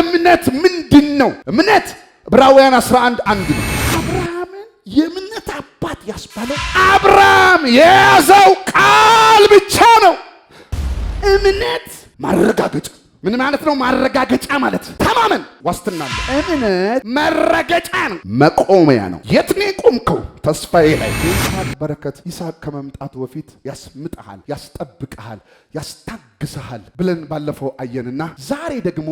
እምነት ምንድነው? እምነት ዕብራውያን 11:1 ነው። አብርሃምን የእምነት አባት ያስባለው አብርሃም የያዘው ቃል ብቻ ነው። እምነት ማረጋገጫ ምን ማለት ነው? ማረጋገጫ ማለት ተማመን፣ ዋስትና ነው። እምነት መረገጫ ነው፣ መቆሚያ ነው። የት ነው የቆምከው? ተስፋዬ ላይ። ይስሐቅ በረከት ይስሐቅ ከመምጣቱ በፊት ያስምጥሃል፣ ያስጠብቅሃል፣ ያስታግስሃል ብለን ባለፈው አየንና ዛሬ ደግሞ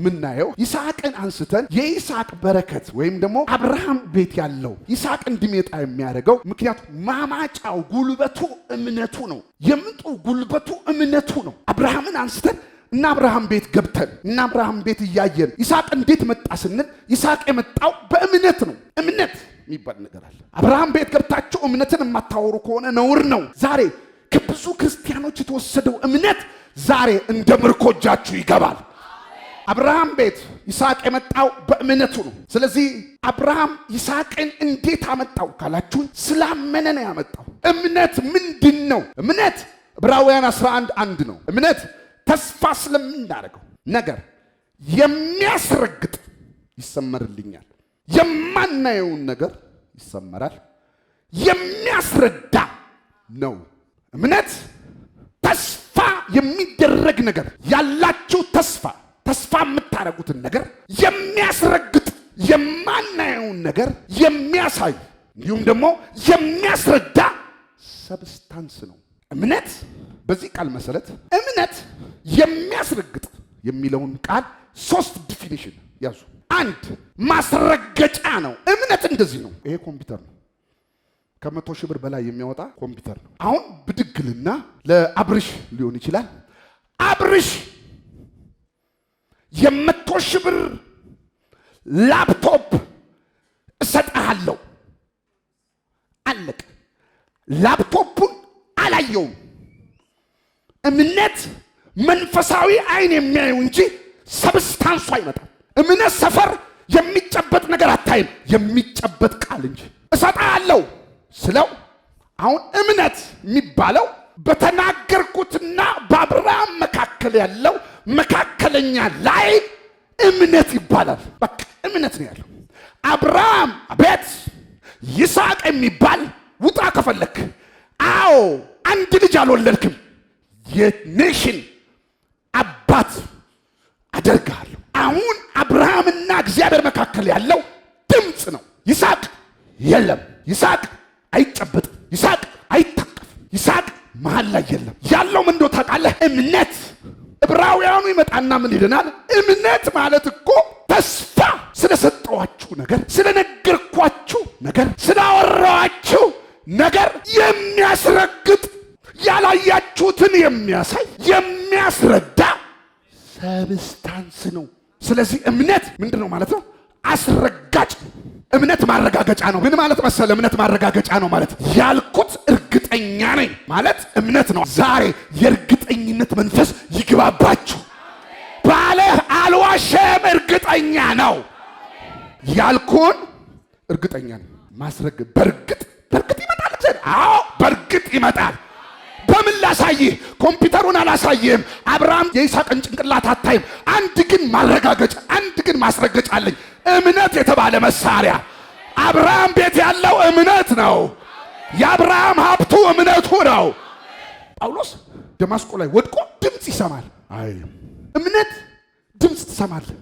ምናየው ይስሐቅን አንስተን የይስሐቅ በረከት ወይም ደግሞ አብርሃም ቤት ያለው ይስሐቅ እንዲመጣ የሚያደርገው ምክንያቱም ማማጫው ጉልበቱ እምነቱ ነው። የምጡ ጉልበቱ እምነቱ ነው። አብርሃምን አንስተን እና አብርሃም ቤት ገብተን እና አብርሃም ቤት እያየን ይስሐቅ እንዴት መጣ ስንል ይስሐቅ የመጣው በእምነት ነው። እምነት የሚባል ነገር አለ። አብርሃም ቤት ገብታችሁ እምነትን የማታወሩ ከሆነ ነውር ነው። ዛሬ ከብዙ ክርስቲያኖች የተወሰደው እምነት ዛሬ እንደ ምርኮጃችሁ ይገባል። አብርሃም ቤት ይስሐቅ የመጣው በእምነቱ ነው። ስለዚህ አብርሃም ይስሐቅን እንዴት አመጣው ካላችሁን ስላመነ ነው ያመጣው። እምነት ምንድነው? እምነት ዕብራውያን 11:1 ነው። እምነት ተስፋ ስለምናደርገው ነገር የሚያስረግጥ ይሰመርልኛል። የማናየውን ነገር ይሰመራል። የሚያስረዳ ነው። እምነት ተስፋ የሚደረግ ነገር ያላችሁ ተስፋ የምታደርጉትን ነገር የሚያስረግጥ የማናየውን ነገር የሚያሳይ እንዲሁም ደግሞ የሚያስረዳ ሰብስታንስ ነው እምነት። በዚህ ቃል መሰረት እምነት የሚያስረግጥ የሚለውን ቃል 3 ዲፊኒሽን ያዙ። 1 ማስረገጫ ነው። እምነት እንደዚህ ነው። ይሄ ኮምፒውተር ነው። ከ100,000 ብር በላይ የሚያወጣ ኮምፒውተር ነው። አሁን ብድግልና ለአብርሽ ሊሆን ይችላል። አብርሽ የ100,000 ብር ላፕቶፕ እሰጥሃለሁ አለቅ። ላፕቶፑን አላየውም። እምነት መንፈሳዊ አይን የሚያየው እንጂ ሰብስታንሱ አይመጣም። እምነት ሰፈር የሚጨበጥ ነገር አታይም፣ የሚጨበጥ ቃል እንጂ። እሰጥሃለሁ ስለው አሁን እምነት የሚባለው በተናገርኩትና በአብርሃም መካከል ያለው መካከለኛ ላይ እምነት ይባላል። በቃ እምነት ነው ያለው። አብርሃም ቤት ይስሐቅ የሚባል ውጣ ከፈለክ፣ አዎ አንድ ልጅ አልወለድክም፣ የኔሽን አባት አደርግሃለሁ። አሁን አብርሃምና እግዚአብሔር መካከል ያለው ድምፅ ነው። ይስሐቅ የለም፣ ይስሐቅ አይጨበጥም፣ ይስሐቅ አይታቀፍም፣ ይስሐቅ መሃል ላይ የለም። ያለው ምን እንደው ታውቃለህ? እምነት። ዕብራውያኑ ይመጣና ምን ይለናል? እምነት ማለት እኮ ተስፋ ስለሰጠዋችሁ ነገር፣ ስለነገርኳችሁ ነገር፣ ስላወራኋችሁ ነገር የሚያስረግጥ ያላያችሁትን የሚያሳይ የሚያስረዳ ሰብስታንስ ነው። ስለዚህ እምነት ምንድነው ማለት ነው? አስረጋጭ። እምነት ማረጋገጫ ነው። ምን ማለት መሰለ? እምነት ማረጋገጫ ነው ማለት ያልኩት እርግጠኛ ነኝ ማለት እምነት ነው። ዛሬ የእርግጠኝነት መንፈስ ይግባባችሁ። ባለህ አልዋሸም፣ እርግጠኛ ነው። ያልኩን እርግጠኛ ነኝ። ማስረግ በእርግጥ ይመጣል። አዎ በእርግጥ ይመጣል። በምን ላሳይህ? ኮምፒውተሩን አላሳይህም። አብርሃም የይስሐቅን ጭንቅላት አታይም። አንድ ግን ማረጋገጫ፣ አንድ ግን ማስረገጫ አለኝ። እምነት የተባለ መሳሪያ አብርሃም ቤት ያለው እምነት ነው። የአብርሃም ሀብቱ እምነቱ ነው። ጳውሎስ ደማስቆ ላይ ወድቆ ድምፅ ይሰማል። አይ እምነት ድምፅ ትሰማለህ፣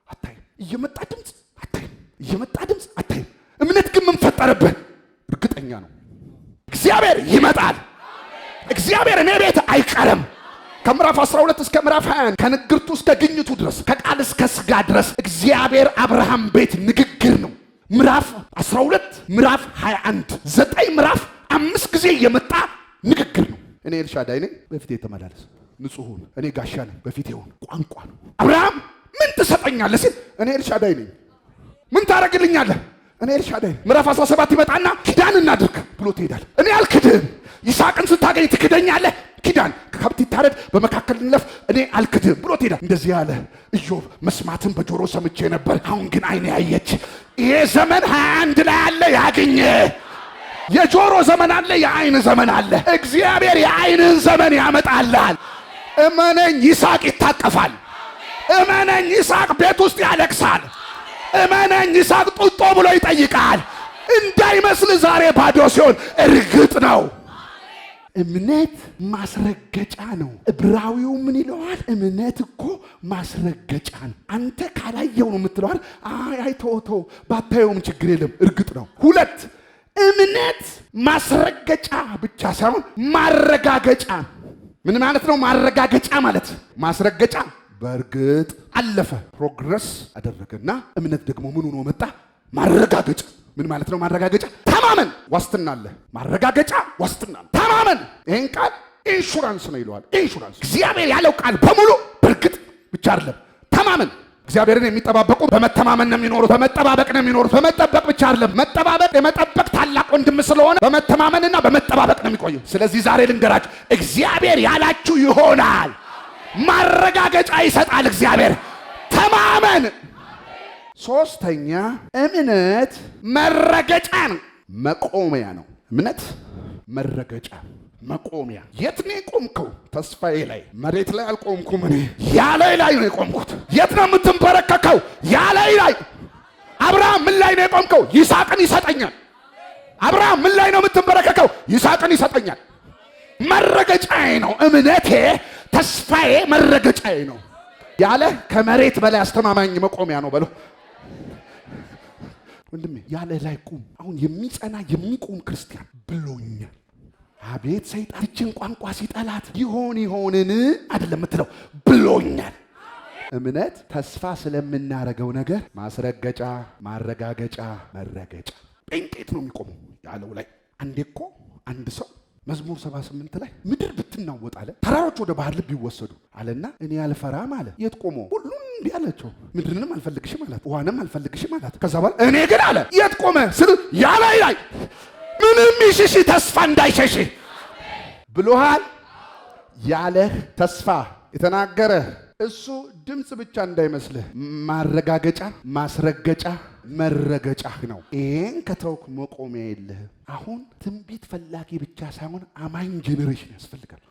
አታይም። እየመጣ ድምፅ አታይም፣ እየመጣ ድምፅ አታይም። እምነት ግን ምን ፈጠረብህ? እርግጠኛ ነው። እግዚአብሔር ይመጣል። እግዚአብሔር እኔ ቤት አይቀርም። ከምዕራፍ 12 እስከ ምዕራፍ 21 ከንግርቱ እስከ ግኝቱ ድረስ ከቃል እስከ ስጋ ድረስ እግዚአብሔር አብርሃም ቤት ንግግር ነው። ምዕራፍ 12 ምዕራፍ 21 9 ምዕራፍ 5 ጊዜ የመጣ ንግግር ነው። እኔ ኤልሻዳይ ነኝ፣ በፊቴ ተመላለስ። ንጹሑን እኔ ጋሻ ነኝ፣ በፊቴ ሆን። ቋንቋ ነው። አብርሃም ምን ትሰጠኛለህ ሲል እኔ ኤልሻዳይ ነኝ። ምን ታደርግልኛለህ? እኔ ኤልሻዳይ ነኝ። ምዕራፍ 17 ይመጣና ኪዳን እናድርግ ብሎ ትሄዳል። እኔ አልክድህም። ይስሐቅን ስታገኝ ትክደኛለህ። ኪዳን ከከብት ይታረድ በመካከል እንለፍ፣ እኔ አልክድህም ብሎ ትሄዳል። እንደዚህ ያለ ኢዮብ መስማትን በጆሮ ሰምቼ ነበር፣ አሁን ግን አይኔ ያየች። ይሄ ዘመን 21 ላይ አለ፣ ያገኘ የጆሮ ዘመን አለ፣ የአይን ዘመን አለ። እግዚአብሔር የአይንን ዘመን ያመጣልሃል። እመነኝ፣ ይስሐቅ ይታቀፋል። እመነኝ ይስሐቅ ቤት ውስጥ ያለቅሳል። እመነኝ ይስሐቅ ጡጦ ብሎ ይጠይቃል። እንዳይመስል ዛሬ ባዶ ሲሆን እርግጥ ነው። እምነት ማስረገጫ ነው። ዕብራዊው ምን ይለዋል? እምነት እኮ ማስረገጫ ነው። አንተ ካላየው ነው የምትለው። አይ ተው ባታየውም ችግር የለም እርግጥ ነው። ሁለት እምነት ማስረገጫ ብቻ ሳይሆን ማረጋገጫ። ምን ማለት ነው ማረጋገጫ ማለት? ማስረገጫ በእርግጥ አለፈ ፕሮግረስ አደረገና እምነት ደግሞ ምን ሆኖ መጣ? ማረጋገጫ። ምን ማለት ነው ማረጋገጫ? ተማመን ዋስትና አለ። ማረጋገጫ ዋስትና አለ። ተማመን ይሄን ቃል ኢንሹራንስ ነው ይለዋል። ኢንሹራንስ እግዚአብሔር ያለው ቃል በሙሉ በእርግጥ ብቻ አይደለም። ተማመን። እግዚአብሔርን የሚጠባበቁ በመተማመን ነው የሚኖሩት፣ በመጠባበቅ ነው የሚኖሩት። በመጠበቅ ብቻ አይደለም። መጠባበቅ የመጠበቅ ታላቅ ወንድም ስለሆነ በመተማመንና በመጠባበቅ ነው የሚቆየው። ስለዚህ ዛሬ ልንገራችሁ፣ እግዚአብሔር ያላችሁ ይሆናል። ማረጋገጫ ይሰጣል እግዚአብሔር። ተማመን። ሶስተኛ እምነት መረገጫ ነው፣ መቆሚያ ነው። እምነት መረገጫ መቆሚያ። የት ነው የቆምከው? ተስፋዬ ላይ። መሬት ላይ አልቆምኩም እኔ፣ ያላይ ላይ ነው የቆምኩት። የት ነው የምትንበረከከው? ያላይ ላይ። አብርሃም ምን ላይ ነው የቆምከው? ይስሐቅን ይሰጠኛል። አብርሃም ምን ላይ ነው የምትንበረከከው? ይስሐቅን ይሰጠኛል። መረገጫዬ ነው እምነቴ፣ ተስፋዬ መረገጫዬ ነው ያለ ከመሬት በላይ አስተማማኝ መቆሚያ ነው በለው ወንድሜ። ያለ ላይ ቁም። አሁን የሚጸና የሚቆም ክርስቲያን ብሎኛል። አቤት ሰይጣን እችን ቋንቋ ሲጠላት ይሆንን አይደለም የምትለው ብሎኛል። እምነት ተስፋ ስለምናረገው ነገር ማስረገጫ፣ ማረጋገጫ፣ መረገጫ። ጴንጤት ነው የሚቆመው ያለው ላይ። አንዴ እኮ አንድ ሰው መዝሙር 78 ላይ ምድር ብትናወጥ አለ፣ ተራሮች ወደ ባህር ልብ ይወሰዱ አለና እኔ አልፈራም አለ። የት ቆሞ? ሁሉም እንዲህ አላቸው። ምድርንም አልፈልግሽም አላት፣ ውሃንም አልፈልግሽም አላት። ከዛ በኋላ እኔ ግን አለ የት ቆመ ስል ያላይ ላይ ምንም ይሽሽ ተስፋ እንዳይሸሽ ብሎሃል። ያለህ ተስፋ የተናገረ እሱ ድምፅ ብቻ እንዳይመስልህ ማረጋገጫ፣ ማስረገጫ፣ መረገጫህ ነው። ይሄን ከተውክ መቆሚያ የለህም። አሁን ትንቢት ፈላጊ ብቻ ሳይሆን አማኝ ጄኔሬሽን ያስፈልጋል።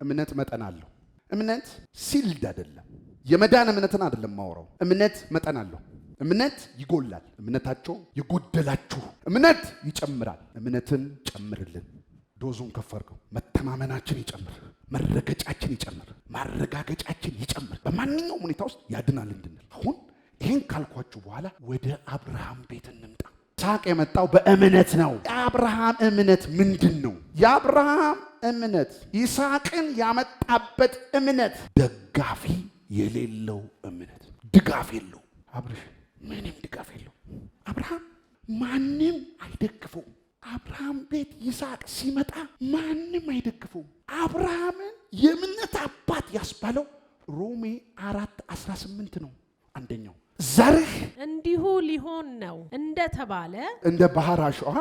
እምነት መጠን አለው። እምነት ሲልድ አይደለም። የመዳን እምነትን አይደለም ማወራው። እምነት መጠን አለው። እምነት ይጎላል። እምነታቸው የጎደላችሁ እምነት ይጨምራል። እምነትን ጨምርልን። ዶዙን ከፍ አድርገው። መተማመናችን ይጨምር፣ መረገጫችን ይጨምር፣ ማረጋገጫችን ይጨምር። በማንኛውም ሁኔታ ውስጥ ያድናል እንድንል። አሁን ይሄን ካልኳችሁ በኋላ ወደ አብርሃም ቤት እንምጣ። ይስሐቅ የመጣው በእምነት ነው። የአብርሃም እምነት ምንድን ነው? የአብርሃም እምነት ይስሐቅን ያመጣበት እምነት ደጋፊ የሌለው እምነት። ድጋፍ የለው። አብርሽ ምንም ድጋፍ የለው። አብርሃም ማንም አይደግፈውም። አብርሃም ቤት ይስሐቅ ሲመጣ ማንም አይደግፈውም። አብርሃምን የእምነት አባት ያስባለው ሮሜ 4:18 ነው። አንደኛው ዘርህ እንዲሁ ሊሆን ነው እንደተባለ እንደ ባህር አሸዋ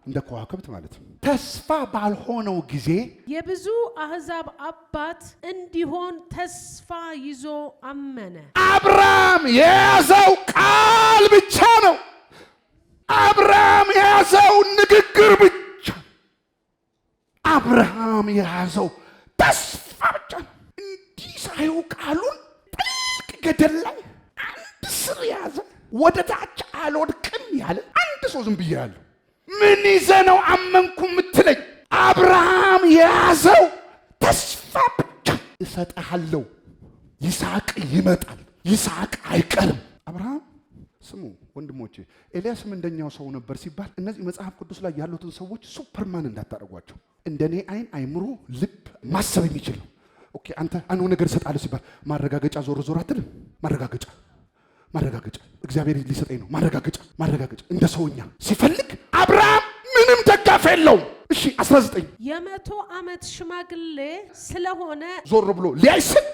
እንደ ከዋክብት ማለት ነው። ተስፋ ባልሆነው ጊዜ የብዙ አሕዛብ አባት እንዲሆን ተስፋ ይዞ አመነ። አብርሃም የያዘው ቃል ብቻ ነው። አብርሃም የያዘው ንግግር ብቻ። አብርሃም የያዘው ተስፋ ብቻ ነው። እንዲህ ሳየው ቃሉን ጥልቅ ገደል ላይ አንድ ስር የያዘ ወደ ታች አልወድቅም ያለ አንድ ሰው ዝም ብዬ ያለሁ ምን ይዘህ ነው አመንኩ የምትለኝ? አብርሃም የያዘው ተስፋ ብቻ። እሰጥሃለሁ፣ ይስሐቅ ይመጣል፣ ይስሐቅ አይቀርም። አብርሃም ስሙ ወንድሞቼ፣ ኤልያስም እንደኛው ሰው ነበር ሲባል እነዚህ መጽሐፍ ቅዱስ ላይ ያሉትን ሰዎች ሱፐርማን እንዳታደርጓቸው። እንደኔ አይን፣ አይምሮ፣ ልብ ማሰብ የሚችል ነው። ኦኬ አንተ አንዱ ነገር እሰጥሃለሁ ሲባል ማረጋገጫ ዞር ዞር አትልም። ማረጋገጫ እግዚአብሔር ሊሰጠኝ ነው። ማረጋገጫ እንደ ሰውኛ ሲፈልግ አብርሃም ምንም ደጋፍ የለውም። እሺ 19 የ100 ዓመት ሽማግሌ ስለሆነ ዞር ብሎ ሊያይስን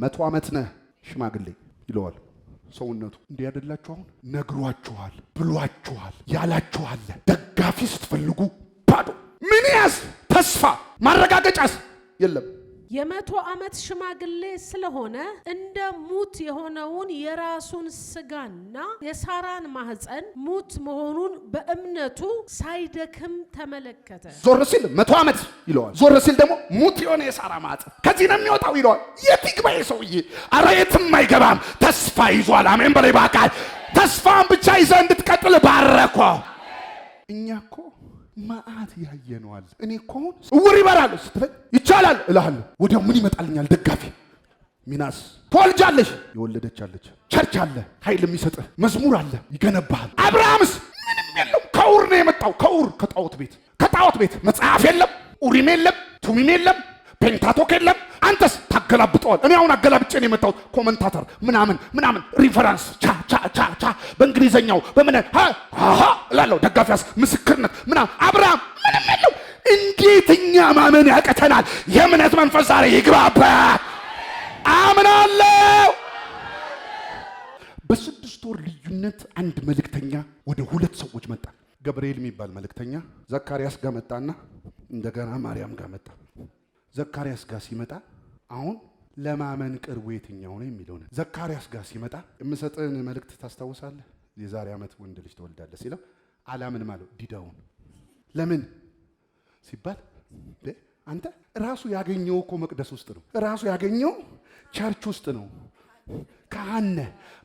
100 ዓመት ነህ ሽማግሌ ይለዋል። ሰውነቱ እንዲህ ያደላችሁ አሁን ነግሯችኋል፣ ብሏችኋል፣ ያላችኋል። ደጋፊ ስትፈልጉ ባዶ። ምን ያዝ? ተስፋ ማረጋገጫስ የለም። የ100 ዓመት ሽማግሌ ስለሆነ እንደ ሙት የሆነውን የራሱን ስጋና የሳራን ማህፀን ሙት መሆኑን በእምነቱ ሳይደክም ተመለከተ። ዞር ሲል 100 ዓመት ይለዋል፣ ዞር ሲል ደግሞ ሙት የሆነ የሳራ ማህፀን ከዚህ ነው የሚወጣው ይለዋል። የት ይግባ ሰውዬ? ኧረ የትም አይገባም። ተስፋ ይዟል። አሜን በላይ ባካል። ተስፋን ብቻ ይዘህ እንድትቀጥል ባረኮ። እኛ እኮ ማአት ያየነዋል። እኔ እኮ እውር ይበራል ስትለኝ ይቻላል እልሃለሁ። ወዲያው ምን ይመጣልኛል? ደጋፊ ሚናስ ትወልጃለሽ፣ የወለደች አለች። ቸርች አለ፣ ኃይል የሚሰጥህ መዝሙር አለ፣ ይገነባሃል። አብርሃምስ ምንም የለም፣ ከኡር ነው የመጣው። ከኡር ከጣዖት ቤት መጽሐፍ የለም፣ ኡሪም የለም፣ ቱሚም የለም፣ ፔንታቶክ የለም። አንተስ ታገላብጠዋል። እኔ አሁን አገላብጬ ነው የመጣሁት። ኮመንታተር ምናምን ሪፈረንስ ቻ በእንግሊዘኛው በምን እላለሁ። ደጋፊያስ ምስክርነት ምናምን። አብርሃም ምንም የለው። እንዴት እኛ ማመን ያቀተናል? የእምነት መንፈስ ዛሬ ይግባበት። አምናለሁ። በ6 ወር ልዩነት አንድ መልእክተኛ ወደ 2 ሰዎች መጣ። ገብርኤል የሚባል መልእክተኛ ዘካርያስ ጋር መጣና እንደገና ማርያም ጋር መጣ። ዘካርያስ ጋር ሲመጣ አሁን ለማመን ቅርቡ የትኛው ነው የሚለው ነው። ዘካርያስ ጋር ሲመጣ የምሰጥህን መልእክት ታስታውሳለህ? የዛሬ ዓመት ወንድ ልጅ ትወልዳለህ ሲለው አላምንም አለው። ዲዳውን ለምን ሲባል አንተ ራሱ ያገኘው እኮ መቅደስ ውስጥ ነው። ራሱ ያገኘው ቸርች ውስጥ ነው። ካህነ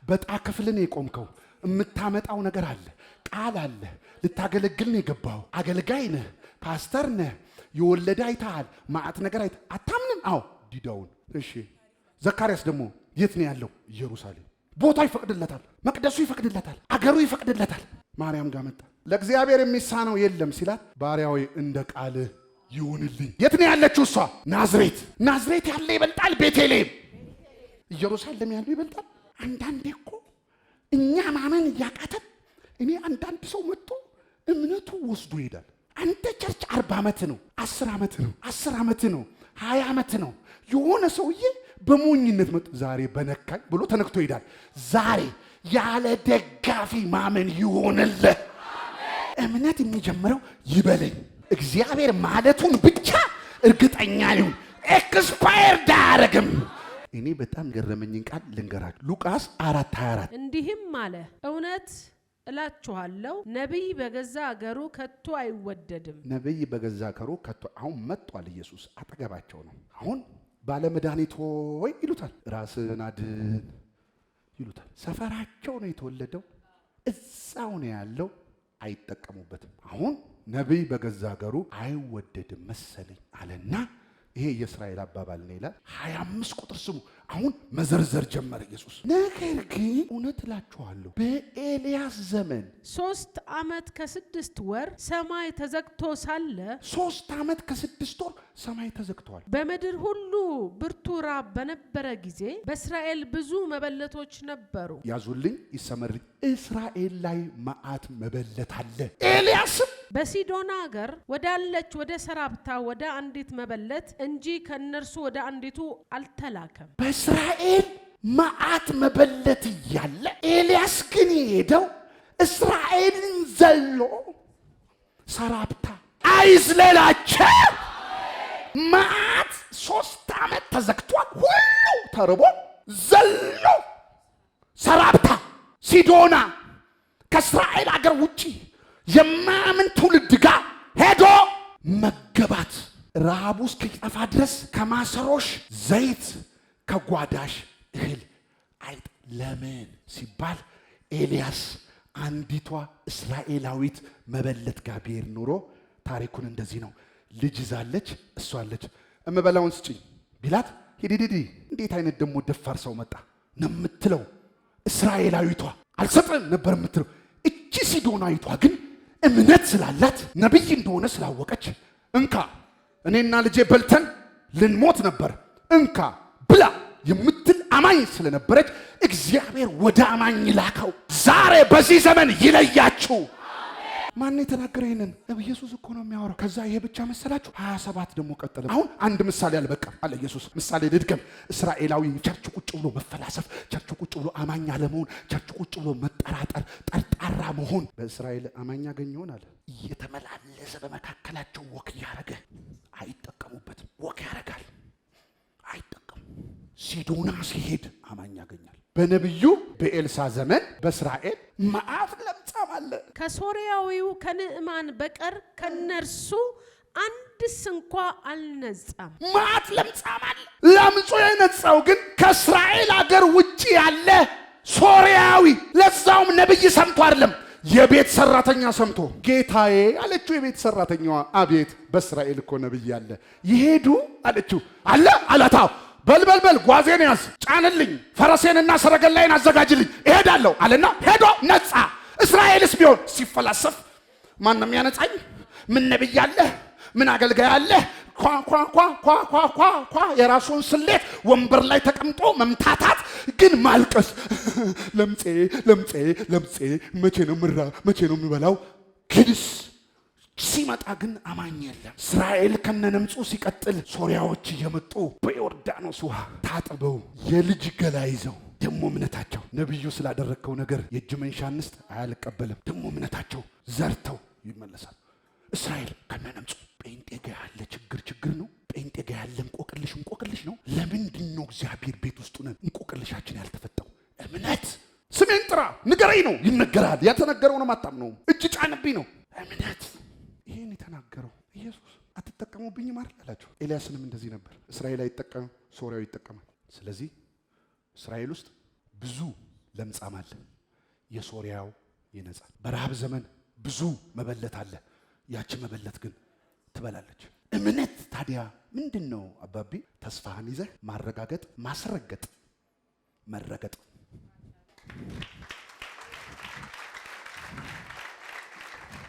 በጣ ክፍል ነው የቆምከው። የምታመጣው ነገር አለ፣ ቃል አለ። ልታገለግል ነው የገባው። አገልጋይ ነህ፣ ፓስተር ነህ። የወለደ አይተሃል፣ ማዕት ነገር አታምንም? አዎ ዲዳውን። እሺ ዘካርያስ ደግሞ የት ነው ያለው? ኢየሩሳሌም። ቦታው ይፈቅድለታል፣ መቅደሱ ይፈቅድለታል፣ አገሩ ይፈቅድለታል። ማርያም ጋር መጣ። ለእግዚአብሔር የሚሳነው የለም ሲላት ባሪያው እንደ ቃልህ ይሁንልኝ። የት ነው ያለችው እሷ? ናዝሬት። ናዝሬት ያለ ይበልጣል ቤተልሔም። ኢየሩሳሌም ያለው ይበልጣል። አንዳንዴ እኮ እኛ ማመን እያቃተን እኔ አንዳንድ ሰው መጥቶ እምነቱ ወስዶ ይሄዳል። አንተ ቸርች 40 ዓመት ነው፣ 10 ዓመት ነው፣ 10 ዓመት ነው፣ 20 ዓመት ነው። የሆነ ሰውዬ በሞኝነት መጥቶ ዛሬ በነካኝ ብሎ ተነክቶ ይሄዳል። ዛሬ ያለ ደጋፊ ማመን ይሆንልህ። እምነት የሚጀምረው ይበለኝ እግዚአብሔር ማለቱን ብቻ እርግጠኛ ይሁን። ኤክስፓየርድ አያረግም። እኔ በጣም ገረመኝን ቃል ልንገራችሁ። ሉቃስ 4:24 እንዲህም አለ፣ እውነት እላችኋለሁ ነቢይ በገዛ አገሩ ከቶ አይወደድም። ነቢይ በገዛ አገሩ ከቶ። አሁን መጥቷል ኢየሱስ፣ አጠገባቸው ነው። አሁን ባለመድኃኒት ሆይ ይሉታል፣ ራስህን አድን ይሉታል። ሰፈራቸው ነው የተወለደው፣ እዛው ነው ያለው፣ አይጠቀሙበትም። አሁን ነቢይ በገዛ አገሩ አይወደድም መሰለኝ አለና ይሄ የእስራኤል አባባል ነው ይላል። 25 ቁጥር ስሙ። አሁን መዘርዘር ጀመረ ኢየሱስ። ነገር ግን እውነት እላችኋለሁ በኤልያስ ዘመን 3 ዓመት ከ6 ወር ሰማይ ተዘግቶ ሳለ 3 ዓመት ከ6 ወር ሰማይ ተዘግቷል። በምድር ሁሉ ብርቱ ራብ በነበረ ጊዜ በእስራኤል ብዙ መበለቶች ነበሩ። ያዙልኝ ይሰመርልኝ። እስራኤል ላይ መዓት መበለት አለ። ኤልያስም በሲዶና አገር ወዳለች ወደ ሰራፕታ ወደ አንዲት መበለት እንጂ ከነርሱ ወደ አንዲቱ አልተላከም። በእስራኤል መዓት መበለት እያለ ኤልያስ ግን ሄደው እስራኤልን ዘሎ ሰራፕታ አይዝለላቸው። መዓት 3 ዓመት ተዘግቷል። ሁሉ ተርቦ ዘሎ ሰራፕታ ሲዶና ከእስራኤል አገር ውጪ የማያምን ትውልድ ጋር ሄዶ መገባት። ረሃቡ እስኪጠፋ ድረስ ከማሰሮሽ ዘይት ከጓዳሽ እህል አይጥ። ለምን ሲባል ኤልያስ አንዲቷ እስራኤላዊት መበለት ጋር ቢሄድ ኖሮ ታሪኩን እንደዚህ ነው። ልጅ ይዛለች፣ እሷ አለች። እምበላውን ስጪኝ ቢላት ሂዲዲዲ እንዴት አይነት ደግሞ ደፋር ሰው መጣ ነው የምትለው። እስራኤላዊቷ አልሰጥም ነበር የምትለው። እቺ ሲዶናዊቷ ግን እምነት ስላላት ነብይ እንደሆነ ስላወቀች እንካ እኔና ልጄ በልተን ልንሞት ነበር እንካ ብላ የምትል አማኝ ስለነበረች እግዚአብሔር ወደ አማኝ ላከው። ዛሬ በዚህ ዘመን ይለያችሁ። ማን የተናገረ ይሄንን? ኢየሱስ እኮ ነው የሚያወራው። ከዛ ይሄ ብቻ መሰላችሁ? 27 ደግሞ ቀጠለ። አሁን አንድ ምሳሌ አልበቃም አለ ኢየሱስ። ምሳሌ ልድገም። እስራኤላዊ ቸርች ቁጭ ብሎ መፈላሰፍ፣ ቸርች ቁጭ ብሎ አማኝ አለመሆን፣ ቸርች ቁጭ ብሎ መጠራጠር፣ ጠርጣራ መሆን። በእስራኤል አማኝ ያገኘውን አለ እየተመላለሰ በመካከላቸው ወክ ያረገ አይጠቀሙበትም። ወክ ያረጋል። ሲዶና ሲሄድ አማኝ ያገኛል። በነቢዩ በኤልሳ ዘመን በእስራኤል መዓት ለምጻም አለ። ከሶርያዊው ከንዕማን በቀር ከነርሱ አንድስ እንኳ አልነጻም። መዓት ለምጻም አለ። ለምጹ የነጻው ግን ከእስራኤል አገር ውጪ ያለ ሶርያዊ፣ ለዛውም ነብይ ሰምቶ አይደለም፣ የቤት ሰራተኛ ሰምቶ። ጌታዬ አለችው የቤት ሰራተኛዋ፣ አቤት በእስራኤል እኮ ነብይ አለ። ይሄዱ አለችው። አለ አላታው በልበልበል ጓዜን ያዝ፣ ጫንልኝ፣ ፈረሴንና ሰረገላይን አዘጋጅልኝ፣ እሄዳለሁ አለና ሄዶ ነጻ። እስራኤልስ ቢሆን ሲፈላሰፍ ማንም ያነጻኝ? ምን ነብይ አለ? ምን አገልጋይ አለ? ኳ የራሱን ስሌት ወንበር ላይ ተቀምጦ መምታታት፣ ግን ማልቀስ ለምጼ መቼ ነው ምራ መቼ ነው የሚበላው? ግድስ ሲመጣ ግን አማኝ የለም። እስራኤል ከነነምጹ ሲቀጥል ሶርያዎች እየመጡ በዮርዳኖስ ውሃ ታጥበው የልጅ ገላ ይዘው ደሞ እምነታቸው ነብዩ ስላደረከው ነገር የእጅ መንሻ አንስት አልቀበልም፣ ደሞ እምነታቸው ዘርተው ይመለሳል። እስራኤል ከነነምጹ ጴንጤ ጋ ያለ ችግር ነው። ጴንጤ ጋ ያለ እንቆቅልሽ ነው። ለምንድን ነው እግዚአብሔር ቤት ውስጥ ነን እንቆቅልሻችን ያልተፈታው? እምነት። ስሜን ጥራ ንገረኝ ነው ይነገራል። ያልተነገረው ነው ማጣም ነው። እጅ ጫንብኝ ነው እምነት። ይሄን የተናገረው ኢየሱስ አትጠቀሙብኝ ማለት አላቸው። ኤልያስንም እንደዚህ ነበር። እስራኤል አይጠቀም፣ ሶርያው ይጠቀማል። ስለዚህ እስራኤል ውስጥ ብዙ ለምጻም አለ፣ የሶርያው ይነጻል። በረሃብ ዘመን ብዙ መበለት አለ፣ ያቺ መበለት ግን ትበላለች። እምነት ታዲያ ምንድን ነው አባቢ? ተስፋህን ይዘህ ማረጋገጥ፣ ማስረገጥ፣ መረገጥ